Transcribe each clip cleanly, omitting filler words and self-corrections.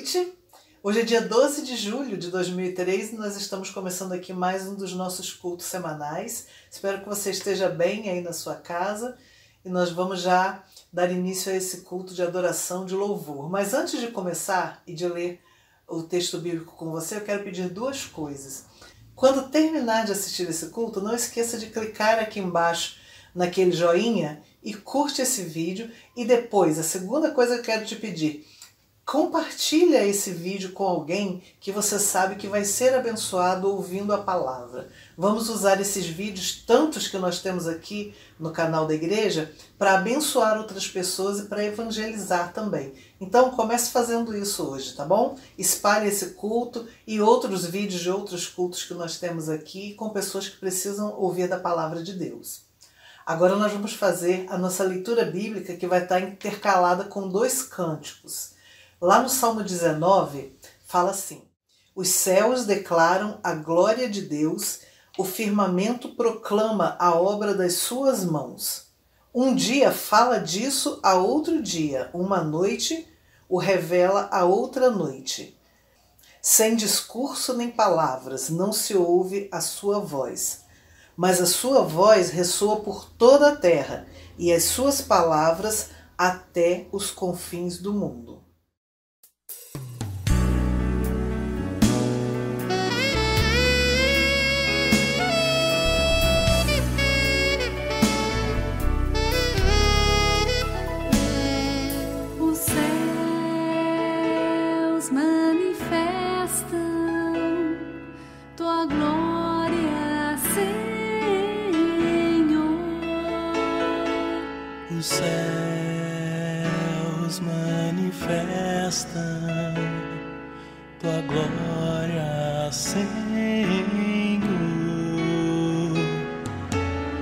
noite. Hoje é dia 12 de julho de 2003 e nós estamos começando aqui mais um dos nossos cultos semanais. Espero que você esteja bem aí na sua casa e nós vamos já dar início a esse culto de adoração, de louvor. Mas antes de começar e de ler o texto bíblico com você, eu quero pedir duas coisas. Quando terminar de assistir esse culto, não esqueça de clicar aqui embaixo naquele joinha e curte esse vídeo. E depois, a segunda coisa que eu quero te pedir, compartilha esse vídeo com alguém que você sabe que vai ser abençoado ouvindo a palavra. Vamos usar esses vídeos, tantos que nós temos aqui no canal da igreja, para abençoar outras pessoas e para evangelizar também. Então comece fazendo isso hoje, tá bom? Espalhe esse culto e outros vídeos de outros cultos que nós temos aqui com pessoas que precisam ouvir da palavra de Deus. Agora nós vamos fazer a nossa leitura bíblica, que vai estar intercalada com dois cânticos. Lá no Salmo 19, fala assim: os céus declaram a glória de Deus, o firmamento proclama a obra das suas mãos. Um dia fala disso a outro dia, uma noite o revela a outra noite. Sem discurso nem palavras, não se ouve a sua voz. Mas a sua voz ressoa por toda a terra, e as suas palavras até os confins do mundo. Os céus manifestam tua glória, Senhor,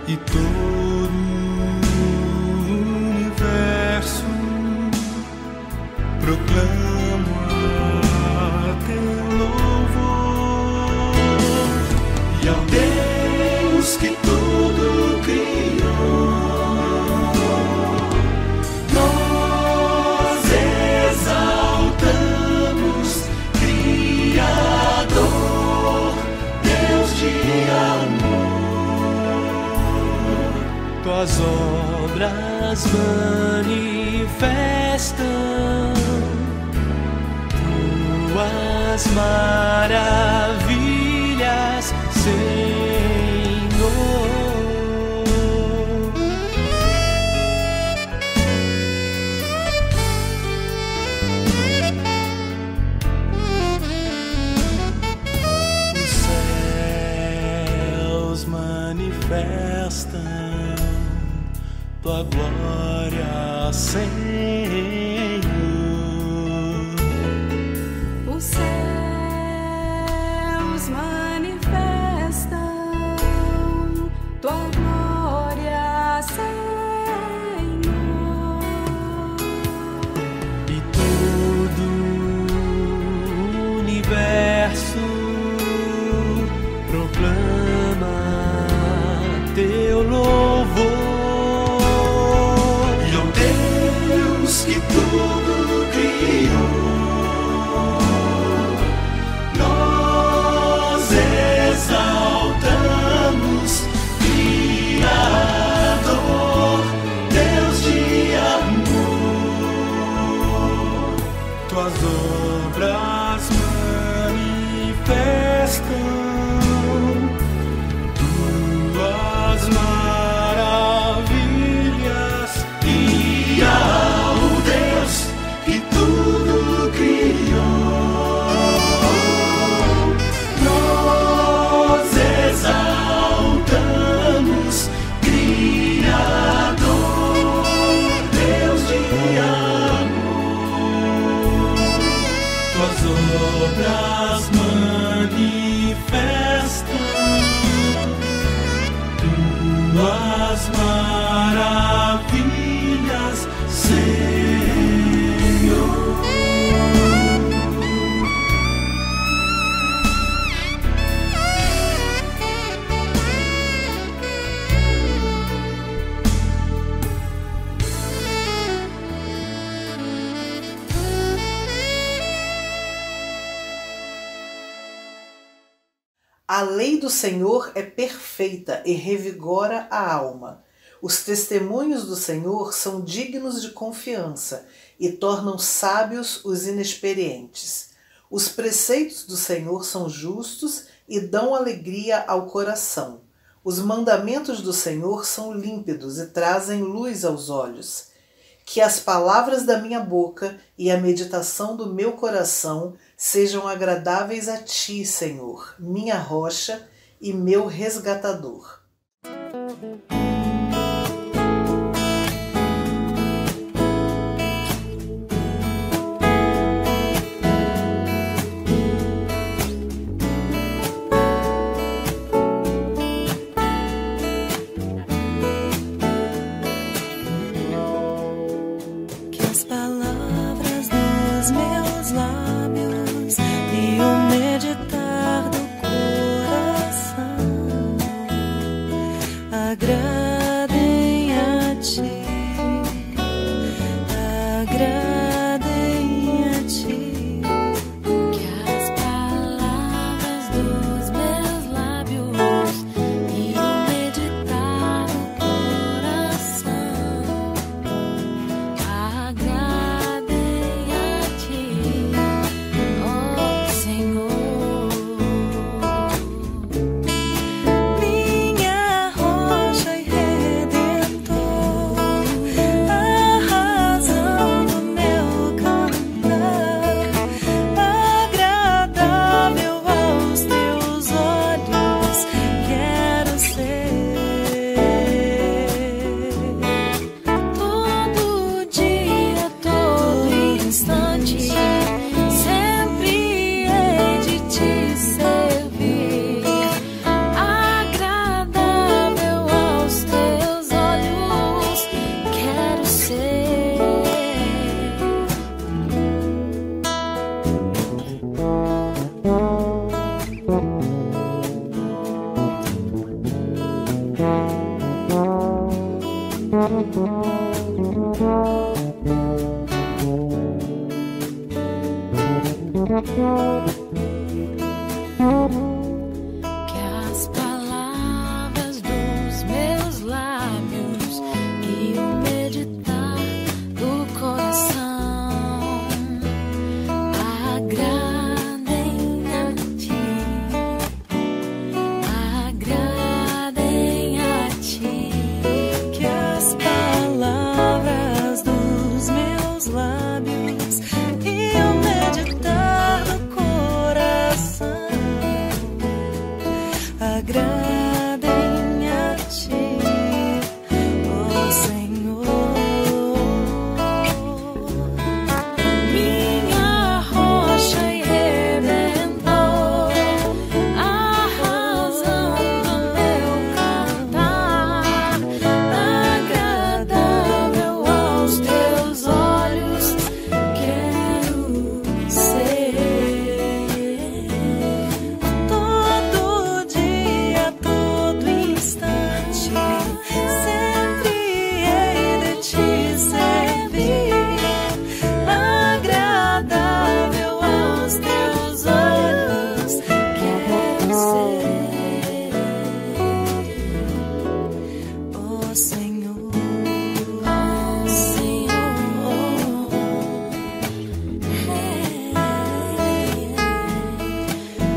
e todo o universo proclama teu louvor, e ao Deus que tudo criou. Tuas obras manifestam tuas maravilhas, Senhor. Os céus manifestam tua glória, Senhor. Os céus manifestam tua glória, Senhor. E todo o universo proclama teu louvor. Que tudo criou, nós exaltamos, Criador, Deus de amor. Tuas obras manifestam tuas maravilhas, e que tudo criou, nós exaltamos, Criador, Deus de amor. Tuas obras manifestam tuas maravilhas, Senhor. A lei do Senhor é perfeita e revigora a alma. Os testemunhos do Senhor são dignos de confiança e tornam sábios os inexperientes. Os preceitos do Senhor são justos e dão alegria ao coração. Os mandamentos do Senhor são límpidos e trazem luz aos olhos. Que as palavras da minha boca e a meditação do meu coração sejam agradáveis a ti, Senhor, minha rocha e meu resgatador. Que as palavras dos meus lábios e o meditar do coração agradem a ti, agradem a ti. Que as palavras dos meus lábios e o meditar do coração agradem a ti, ó Senhor, Minha rocha e redentor, a razão do meu cantar, agradável aos teus olhos, quero ser. todo dia, todo instante, sempre hei de te servir, agradável aos teus olhos, Quero ser, ó Senhor, ó Senhor,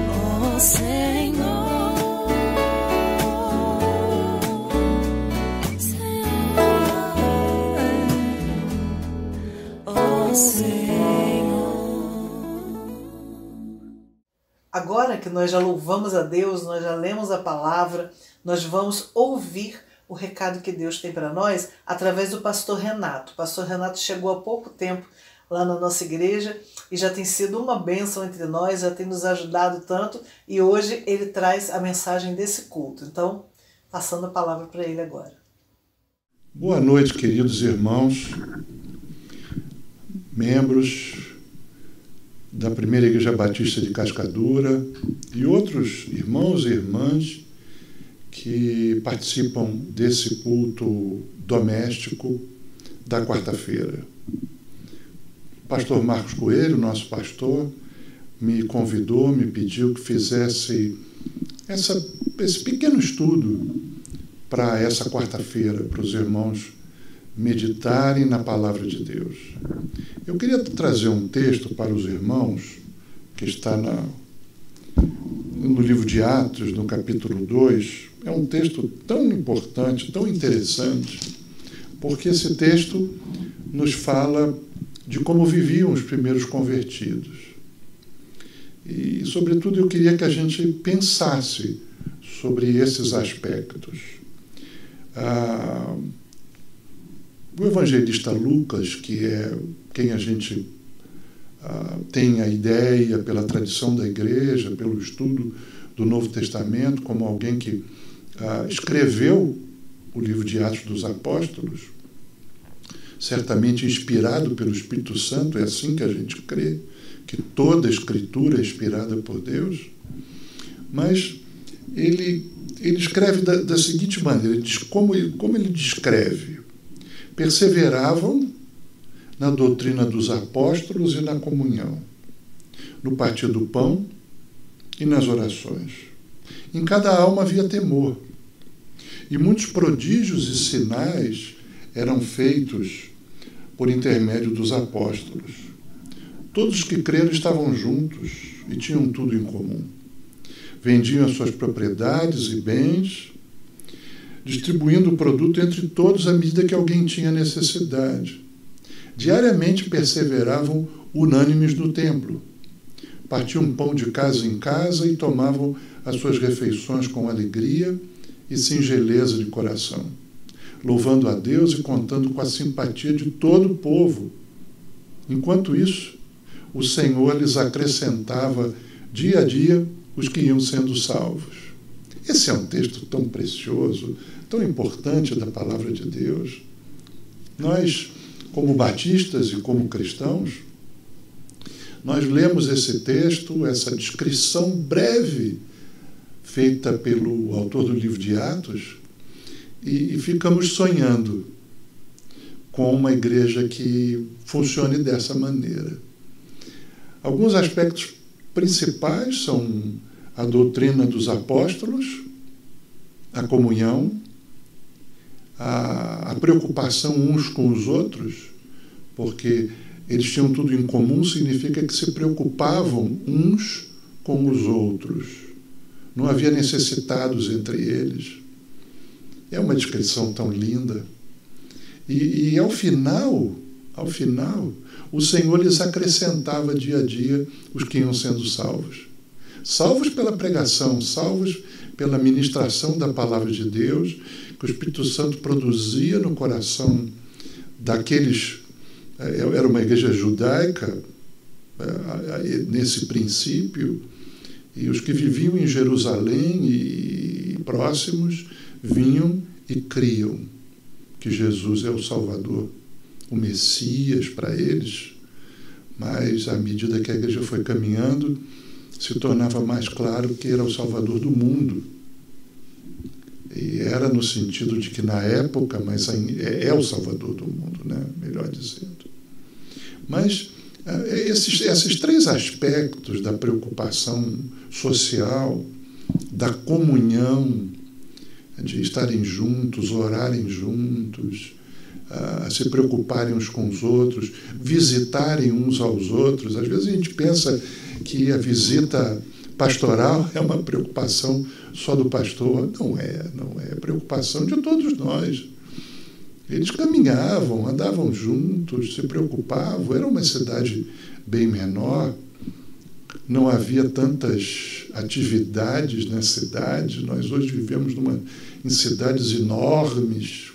ó Senhor, ó Senhor. Agora que nós já louvamos a Deus, nós já lemos a palavra, nós vamos ouvir o recado que Deus tem para nós através do pastor Renato. O pastor Renato chegou há pouco tempo lá na nossa igreja e já tem sido uma bênção entre nós, já tem nos ajudado tanto e hoje ele traz a mensagem desse culto. Então, passando a palavra para ele agora. Boa noite, queridos irmãos, membros da Primeira Igreja Batista de Cascadura e outros irmãos e irmãs que participam desse culto doméstico da quarta-feira. O pastor Marcos Coelho, nosso pastor, me convidou, me pediu que fizesse esse pequeno estudo para essa quarta-feira, para os irmãos meditarem na palavra de Deus. Eu queria trazer um texto para os irmãos, que está no livro de Atos, no capítulo 2. É um texto tão importante, tão interessante, porque esse texto nos fala de como viviam os primeiros convertidos. E, sobretudo, eu queria que a gente pensasse sobre esses aspectos. O evangelista Lucas, que é quem a gente tem a ideia, pela tradição da igreja, pelo estudo do Novo Testamento, como alguém que escreveu o livro de Atos dos Apóstolos, certamente inspirado pelo Espírito Santo, é assim que a gente crê, que toda a Escritura é inspirada por Deus, mas ele escreve da seguinte maneira, ele diz como ele descreve: perseveravam na doutrina dos apóstolos e na comunhão, no partir do pão e nas orações. Em cada alma havia temor, e muitos prodígios e sinais eram feitos por intermédio dos apóstolos. Todos que creram estavam juntos e tinham tudo em comum. Vendiam as suas propriedades e bens, distribuindo o produto entre todos à medida que alguém tinha necessidade. Diariamente perseveravam unânimes no templo. Partiam pão de casa em casa e tomavam as suas refeições com alegria e singeleza de coração, louvando a Deus e contando com a simpatia de todo o povo. Enquanto isso, o Senhor lhes acrescentava dia a dia os que iam sendo salvos. Esse é um texto tão precioso, tão importante da palavra de Deus. Nós, como batistas e como cristãos, nós lemos esse texto, essa descrição breve feita pelo autor do livro de Atos, e ficamos sonhando com uma igreja que funcione dessa maneira. Alguns aspectos principais são a doutrina dos apóstolos, a comunhão, a preocupação uns com os outros, porque eles tinham tudo em comum, significa que se preocupavam uns com os outros. Não havia necessitados entre eles. É uma descrição tão linda. E ao final, o Senhor lhes acrescentava dia a dia os que iam sendo salvos. Salvos pela pregação, salvos pela ministração da palavra de Deus, que o Espírito Santo produzia no coração daqueles. Era uma igreja judaica, nesse princípio, e os que viviam em Jerusalém e próximos vinham e criam que Jesus é o Salvador, o Messias para eles. Mas, à medida que a igreja foi caminhando, se tornava mais claro que era o Salvador do mundo. E era no sentido de que, na época, mas é o Salvador do mundo, né? Melhor dizendo. Mas esses três aspectos da preocupação social, da comunhão, de estarem juntos, orarem juntos, se preocuparem uns com os outros, visitarem uns aos outros. Às vezes a gente pensa que a visita pastoral é uma preocupação só do pastor. Não é preocupação de todos nós. Eles caminhavam, andavam juntos, se preocupavam. Era uma cidade bem menor, não havia tantas atividades na cidade. Nós hoje vivemos em cidades enormes,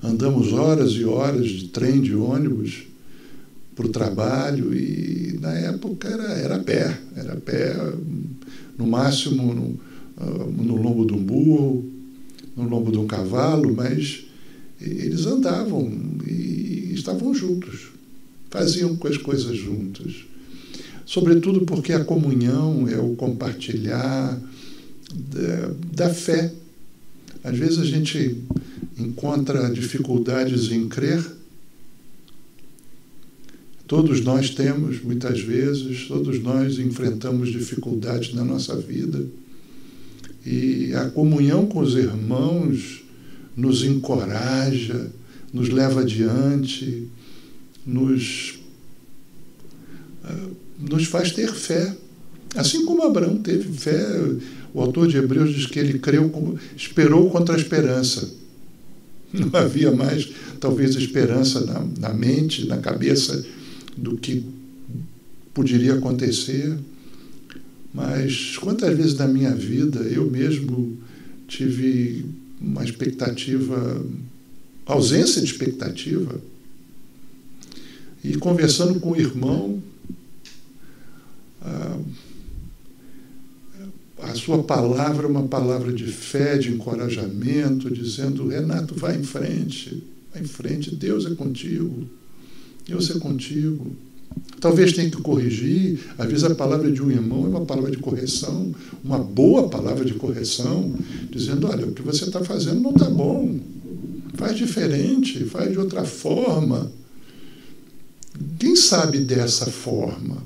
andamos horas e horas de trem, de ônibus para o trabalho, e na época era a pé, no máximo no lombo de um burro, no lombo de um cavalo, mas eles andavam e estavam juntos, faziam as coisas juntos. Sobretudo porque a comunhão é o compartilhar da fé. Às vezes a gente encontra dificuldades em crer. Todos nós temos, muitas vezes, todos nós enfrentamos dificuldades na nossa vida. E a comunhão com os irmãos nos encoraja, nos leva adiante, nos faz ter fé. Assim como Abraão teve fé, o autor de Hebreus diz que ele esperou contra a esperança. Não havia mais, talvez, esperança na mente, na cabeça do que poderia acontecer. Mas quantas vezes na minha vida eu mesmo tive uma expectativa, ausência de expectativa, e conversando com o irmão, a sua palavra, uma palavra de fé, de encorajamento, dizendo: Renato, vai em frente, Deus é contigo, Deus é contigo. Talvez tenha que corrigir, às vezes a palavra de um irmão é uma palavra de correção, uma boa palavra de correção, dizendo: olha, o que você está fazendo não está bom, faz diferente, faz de outra forma. Quem sabe dessa forma?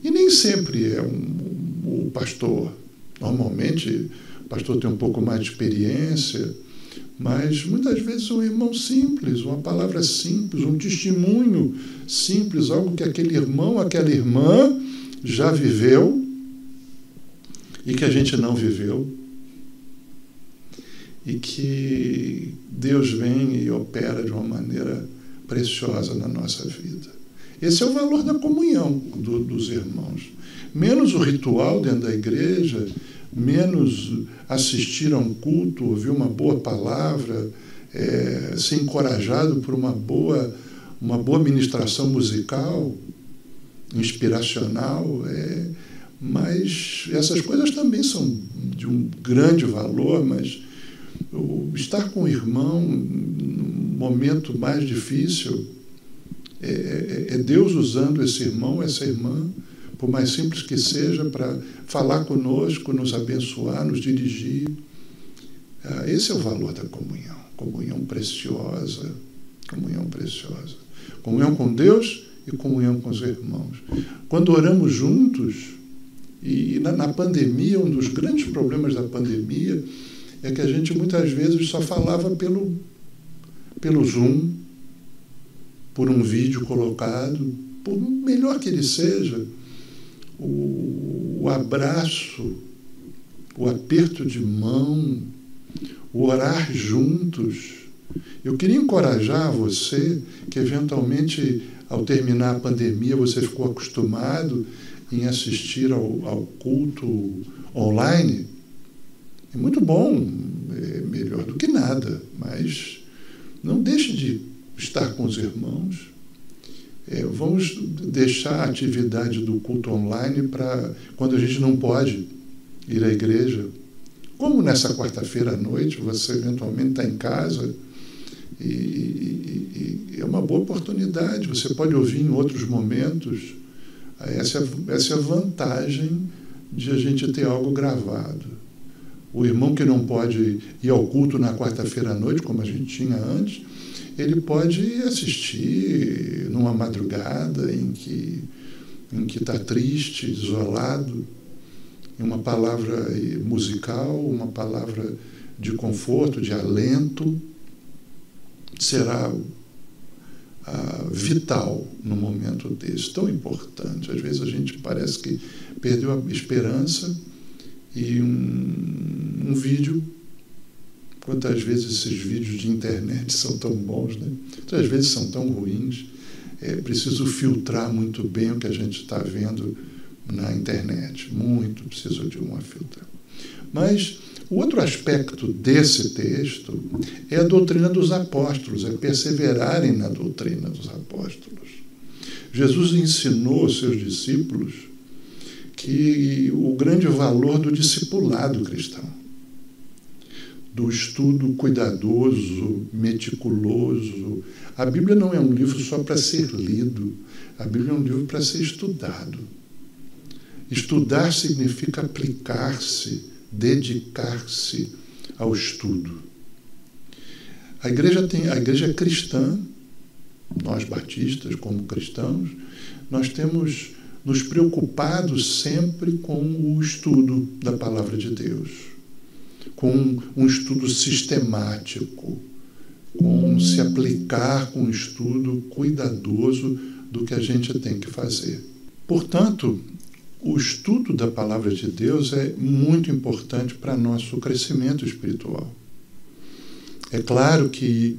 E nem sempre é o pastor. Normalmente o pastor tem um pouco mais de experiência, mas muitas vezes um irmão simples, uma palavra simples, um testemunho simples, algo que aquele irmão, aquela irmã já viveu e que a gente não viveu. E que Deus vem e opera de uma maneira preciosa na nossa vida. Esse é o valor da comunhão dos irmãos. Menos o ritual dentro da igreja, menos assistir a um culto, ouvir uma boa palavra, ser encorajado por uma boa ministração musical, inspiracional. Mas essas coisas também são de um grande valor, mas estar com o irmão num momento mais difícil é Deus usando esse irmão, essa irmã, por mais simples que seja, para falar conosco, nos abençoar, nos dirigir. Esse é o valor da comunhão. Comunhão preciosa. Comunhão preciosa. Comunhão com Deus e comunhão com os irmãos. Quando oramos juntos, e na pandemia, um dos grandes problemas da pandemia é que a gente muitas vezes só falava pelo Zoom, por um vídeo colocado, por melhor que ele seja, o abraço, o aperto de mão, o orar juntos. Eu queria encorajar você que, eventualmente, ao terminar a pandemia, você ficou acostumado em assistir ao culto online. É muito bom, é melhor do que nada, mas não deixe de estar com os irmãos. Vamos deixar a atividade do culto online para quando a gente não pode ir à igreja. Como nessa quarta-feira à noite, você eventualmente está em casa e é uma boa oportunidade. Você pode ouvir em outros momentos. Essa é a vantagem de a gente ter algo gravado. O irmão que não pode ir ao culto na quarta-feira à noite, como a gente tinha antes, ele pode assistir numa madrugada em que está triste, isolado, uma palavra musical, uma palavra de conforto, de alento, será vital num momento desse, tão importante. Às vezes a gente parece que perdeu a esperança e um vídeo. Quantas vezes esses vídeos de internet são tão bons, né? Outras vezes são tão ruins. É preciso filtrar muito bem o que a gente está vendo na internet. Muito preciso de uma filtra. Mas o outro aspecto desse texto é a doutrina dos apóstolos, é perseverarem na doutrina dos apóstolos. Jesus ensinou aos seus discípulos que o grande valor do discipulado cristão, do estudo cuidadoso, meticuloso. A Bíblia não é um livro só para ser lido, a Bíblia é um livro para ser estudado. Estudar significa aplicar-se, dedicar-se ao estudo. A igreja cristã, nós batistas como cristãos, nós temos nos preocupado sempre com o estudo da palavra de Deus. com um estudo sistemático, com se aplicar com um estudo cuidadoso do que a gente tem que fazer. Portanto, o estudo da palavra de Deus é muito importante para nosso crescimento espiritual. É claro que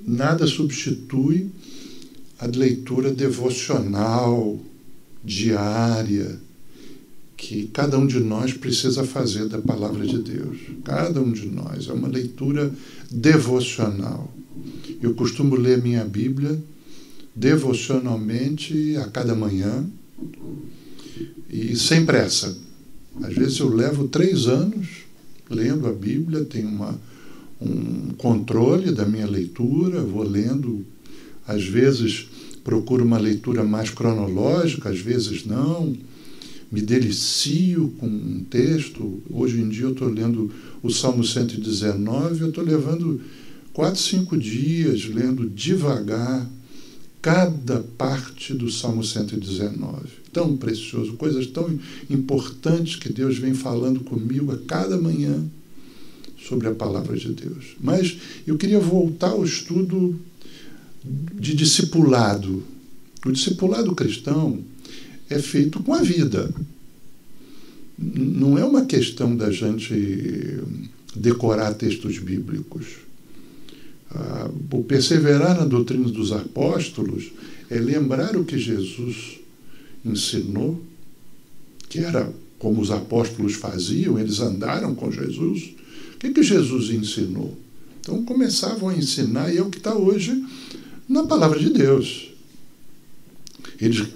nada substitui a leitura devocional, diária, que cada um de nós precisa fazer da palavra de Deus. Cada um de nós. É uma leitura devocional. Eu costumo ler minha Bíblia devocionalmente a cada manhã e sem pressa. Às vezes eu levo 3 anos lendo a Bíblia, tenho um controle da minha leitura, vou lendo, às vezes procuro uma leitura mais cronológica, às vezes não, me delicio com um texto. Hoje em dia eu estou lendo o Salmo 119, eu estou levando 4, 5 dias lendo devagar cada parte do Salmo 119. Tão precioso, coisas tão importantes que Deus vem falando comigo a cada manhã sobre a palavra de Deus. Mas eu queria voltar ao estudo de discipulado. O discipulado cristão é feito com a vida. Não é uma questão da gente decorar textos bíblicos. O perseverar na doutrina dos apóstolos é lembrar o que Jesus ensinou, que era como os apóstolos faziam, eles andaram com Jesus. O que Jesus ensinou? Então começavam a ensinar, e é o que está hoje na palavra de Deus. Eles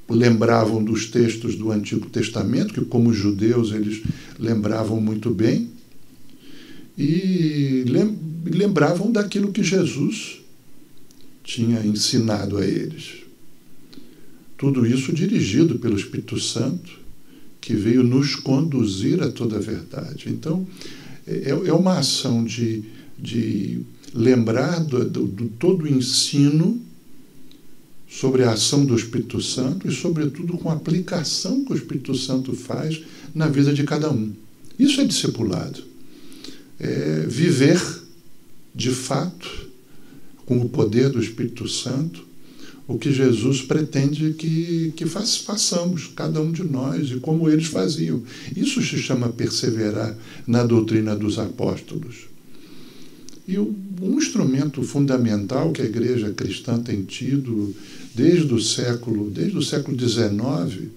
lembravam dos textos do Antigo Testamento, que como judeus eles lembravam muito bem, e lembravam daquilo que Jesus tinha ensinado a eles. Tudo isso dirigido pelo Espírito Santo, que veio nos conduzir a toda a verdade. Então, é uma ação de lembrar do todo o ensino sobre a ação do Espírito Santo e, sobretudo, com a aplicação que o Espírito Santo faz na vida de cada um. Isso é discipulado. É viver, de fato, com o poder do Espírito Santo, o que Jesus pretende que façamos, cada um de nós, e como eles faziam. Isso se chama perseverar na doutrina dos apóstolos. E um instrumento fundamental que a igreja cristã tem tido desde o século XIX,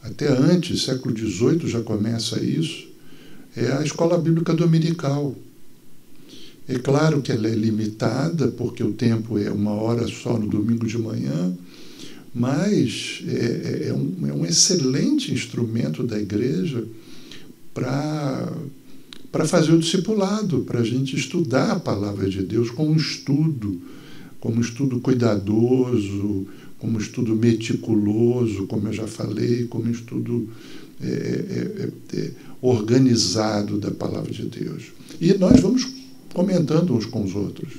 até antes, século XVIII já começa isso, é a escola bíblica dominical. É claro que ela é limitada, porque o tempo é 1 hora só no domingo de manhã, mas é um excelente instrumento da igreja para fazer o discipulado, para a gente estudar a palavra de Deus como um estudo cuidadoso, como um estudo meticuloso, como eu já falei, como um estudo organizado da palavra de Deus. E nós vamos comentando uns com os outros.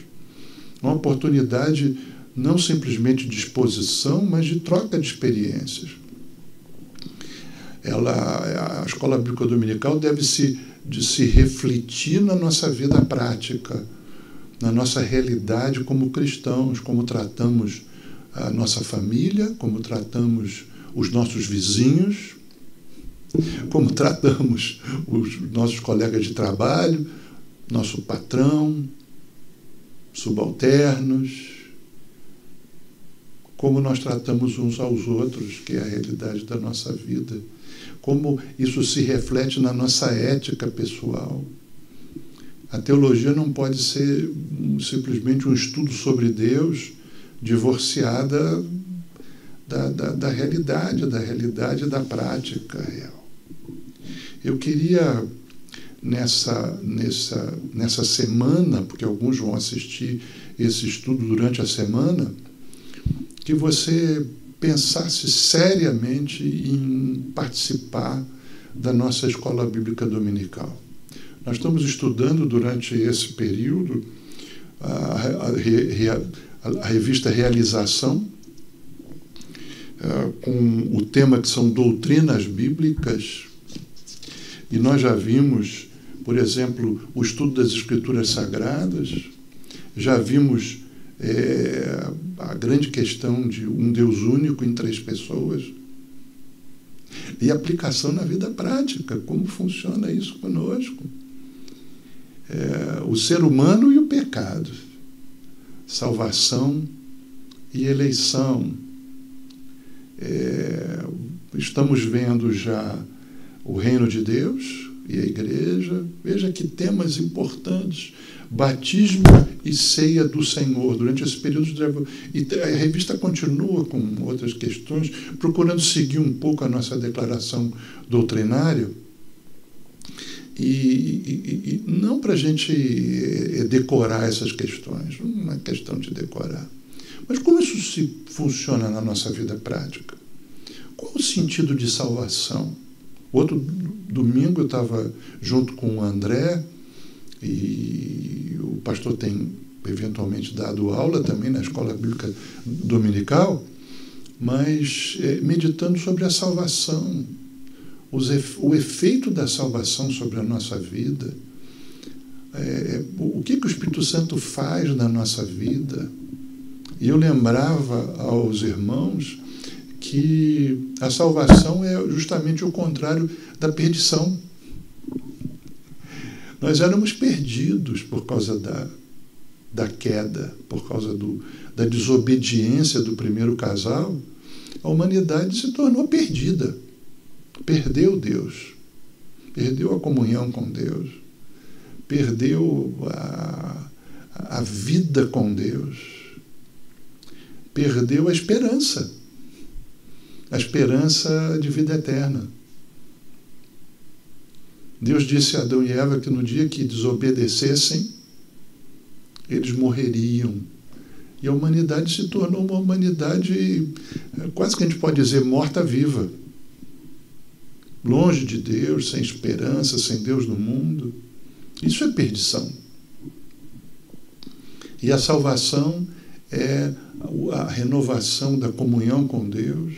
Uma oportunidade não simplesmente de exposição, mas de troca de experiências. A escola bíblica dominical deve se refletir na nossa vida prática, na nossa realidade como cristãos, como tratamos a nossa família, como tratamos os nossos vizinhos, como tratamos os nossos colegas de trabalho, nosso patrão, subalternos, como nós tratamos uns aos outros, que é a realidade da nossa vida, como isso se reflete na nossa ética pessoal. A teologia não pode ser simplesmente um estudo sobre Deus divorciada da realidade da prática real. Eu queria, nessa semana, porque alguns vão assistir esse estudo durante a semana, que você pensasse seriamente em participar da nossa escola bíblica dominical. Nós estamos estudando durante esse período a revista Realização, com o tema que são doutrinas bíblicas, e nós já vimos por exemplo, o estudo das Escrituras Sagradas. Já vimos a grande questão de um Deus único em 3 pessoas. E aplicação na vida prática, como funciona isso conosco. O ser humano e o pecado. Salvação e eleição. Estamos vendo já o reino de Deus e a igreja. Veja que temas importantes. Batismo e ceia do Senhor durante esse período de... E a revista continua com outras questões, procurando seguir um pouco a nossa declaração doutrinária. E não para a gente decorar essas questões, não é questão de decorar. Mas como isso funciona na nossa vida prática? Qual o sentido de salvação? Outro domingo eu estava junto com o André, e o pastor tem eventualmente dado aula também na escola bíblica dominical, mas meditando sobre a salvação, o efeito da salvação sobre a nossa vida, o que o Espírito Santo faz na nossa vida. E eu lembrava aos irmãos que a salvação é justamente o contrário da perdição. Nós éramos perdidos por causa da queda, por causa da desobediência do primeiro casal. A humanidade se tornou perdida. Perdeu Deus. Perdeu a comunhão com Deus. Perdeu a vida com Deus. Perdeu a esperança. A esperança de vida eterna. Deus disse a Adão e Eva que no dia que desobedecessem, eles morreriam. E a humanidade se tornou uma humanidade, quase que a gente pode dizer, morta-viva. Longe de Deus, sem esperança, sem Deus no mundo. Isso é perdição. E a salvação é a renovação da comunhão com Deus,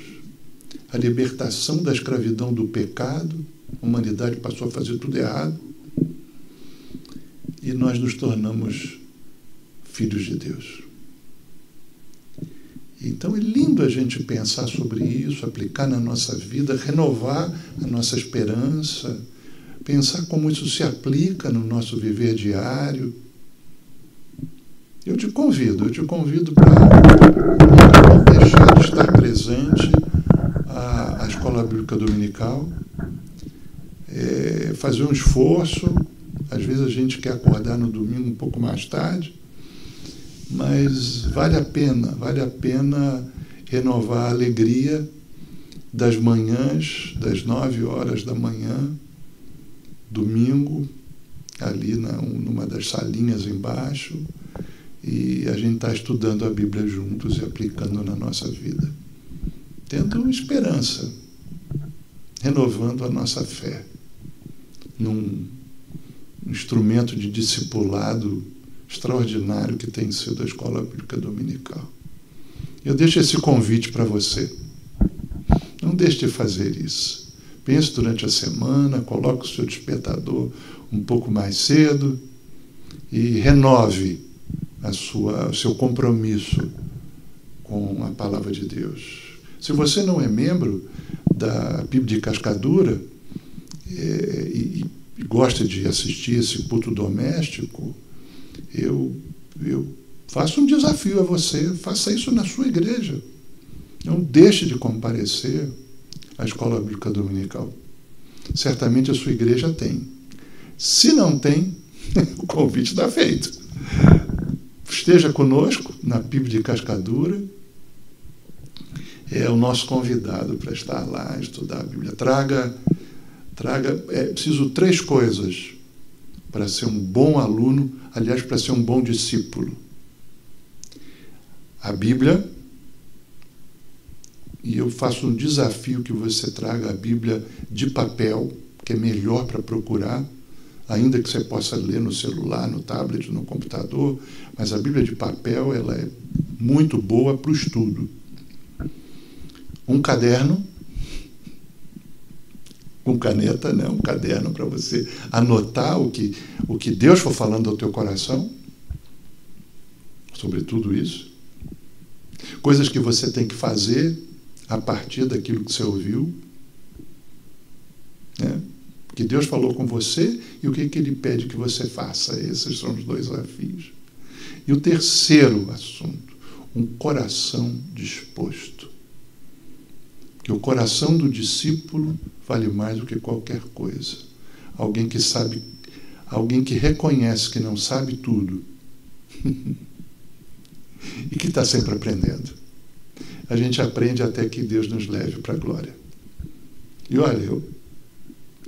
a libertação da escravidão do pecado. A humanidade passou a fazer tudo errado e nós nos tornamos filhos de Deus. Então é lindo a gente pensar sobre isso, aplicar na nossa vida, renovar a nossa esperança, pensar como isso se aplica no nosso viver diário. Eu te convido para não deixar de estar presente à Escola Bíblica Dominical, fazer um esforço. Às vezes a gente quer acordar no domingo um pouco mais tarde, mas vale a pena renovar a alegria das manhãs, das 9 horas da manhã, domingo, ali numa das salinhas embaixo, e a gente está estudando a Bíblia juntos e aplicando na nossa vida, tendo esperança, renovando a nossa fé, num instrumento de discipulado extraordinário que tem sido a Escola Bíblica Dominical. Eu deixo esse convite para você. Não deixe de fazer isso. Pense durante a semana, coloque o seu despertador um pouco mais cedo e renove o seu compromisso com a Palavra de Deus. Se você não é membro da Bíblia de Cascadura e gosta de assistir esse culto doméstico, eu faço um desafio a você: faça isso na sua igreja. Não deixe de comparecer à Escola Bíblica Dominical. Certamente a sua igreja tem. Se não tem, o convite está feito. Esteja conosco na Bíblia de Cascadura. É o nosso convidado para estar lá, estudar a Bíblia. Preciso 3 coisas para ser um bom aluno, aliás, para ser um bom discípulo: a Bíblia, e eu faço um desafio que você traga a Bíblia de papel, que é melhor para procurar, ainda que você possa ler no celular, no tablet, no computador, mas a Bíblia de papel ela é muito boa para o estudo. Um caderno com caneta, né? Um caderno para você anotar o que Deus for falando ao teu coração sobre tudo isso. Coisas que você tem que fazer a partir daquilo que você ouviu, né? Que Deus falou com você e o que Ele pede que você faça. Esses são os 2 desafios. E o terceiro assunto, um coração disposto. Que o coração do discípulo vale mais do que qualquer coisa. Alguém que sabe, alguém que reconhece que não sabe tudo e que está sempre aprendendo. A gente aprende até que Deus nos leve para a glória. E olha,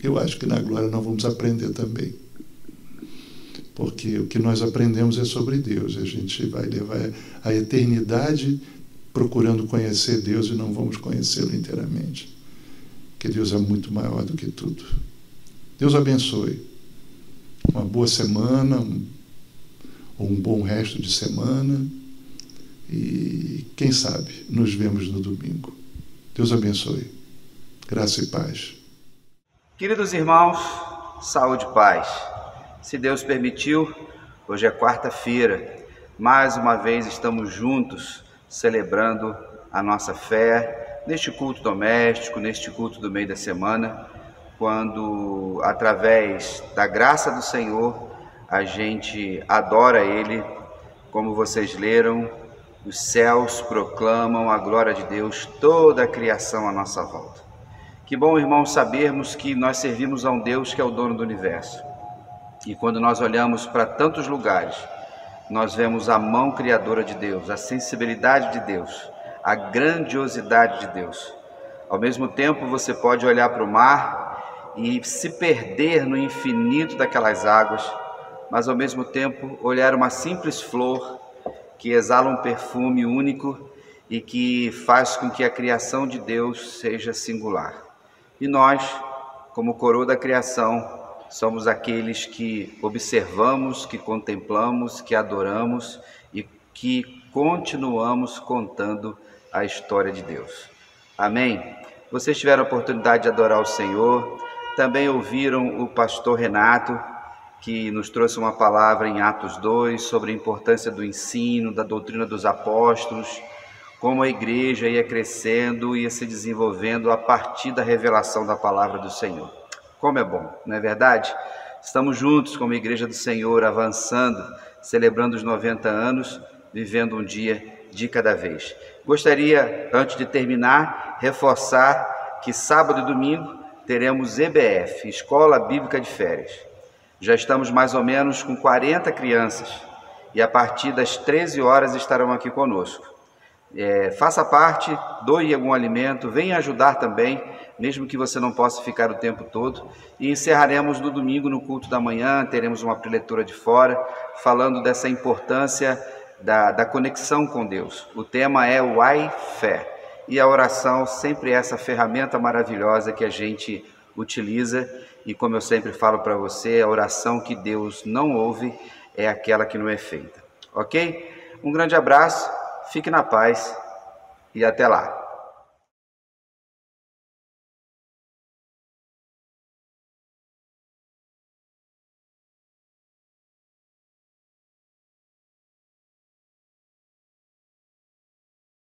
eu acho que na glória nós vamos aprender também. Porque o que nós aprendemos é sobre Deus. A gente vai levar a eternidade procurando conhecer Deus e não vamos conhecê-lo inteiramente. Porque Deus é muito maior do que tudo. Deus abençoe. Uma boa semana, ou um bom resto de semana. E quem sabe nos vemos no domingo. Deus abençoe. Graça e paz. Queridos irmãos, saúde e paz. Se Deus permitiu, hoje é quarta-feira. Mais uma vez estamos juntos celebrando a nossa fé neste culto doméstico, neste culto do meio da semana, quando, através da graça do Senhor, a gente adora Ele. Como vocês leram, os céus proclamam a glória de Deus, toda a criação à nossa volta. Que bom, irmãos, sabermos que nós servimos a um Deus que é o dono do universo. E quando nós olhamos para tantos lugares, nós vemos a mão criadora de Deus, a sensibilidade de Deus, a grandiosidade de Deus. Ao mesmo tempo, você pode olhar para o mar e se perder no infinito daquelas águas, mas ao mesmo tempo olhar uma simples flor que exala um perfume único e que faz com que a criação de Deus seja singular. E nós, como coroa da criação, somos aqueles que observamos, que contemplamos, que adoramos e que continuamos contando a história de Deus. Amém? Vocês tiveram a oportunidade de adorar o Senhor, também ouviram o pastor Renato, que nos trouxe uma palavra em Atos 2 sobre a importância do ensino, da doutrina dos apóstolos, como a igreja ia crescendo, ia se desenvolvendo a partir da revelação da palavra do Senhor. Como é bom, não é verdade? Estamos juntos como Igreja do Senhor, avançando, celebrando os 90 anos, vivendo um dia de cada vez. Gostaria, antes de terminar, reforçar que sábado e domingo teremos EBF, Escola Bíblica de Férias. Já estamos mais ou menos com 40 crianças e a partir das 13 horas estarão aqui conosco. Faça parte, doe algum alimento, venha ajudar também, mesmo que você não possa ficar o tempo todo. E encerraremos no domingo, no culto da manhã, teremos uma preletura de fora, falando dessa importância da conexão com Deus. O tema é o Fé. E a oração sempre é essa ferramenta maravilhosa que a gente utiliza. E como eu sempre falo para você, a oração que Deus não ouve é aquela que não é feita. Ok? Um grande abraço, fique na paz e até lá.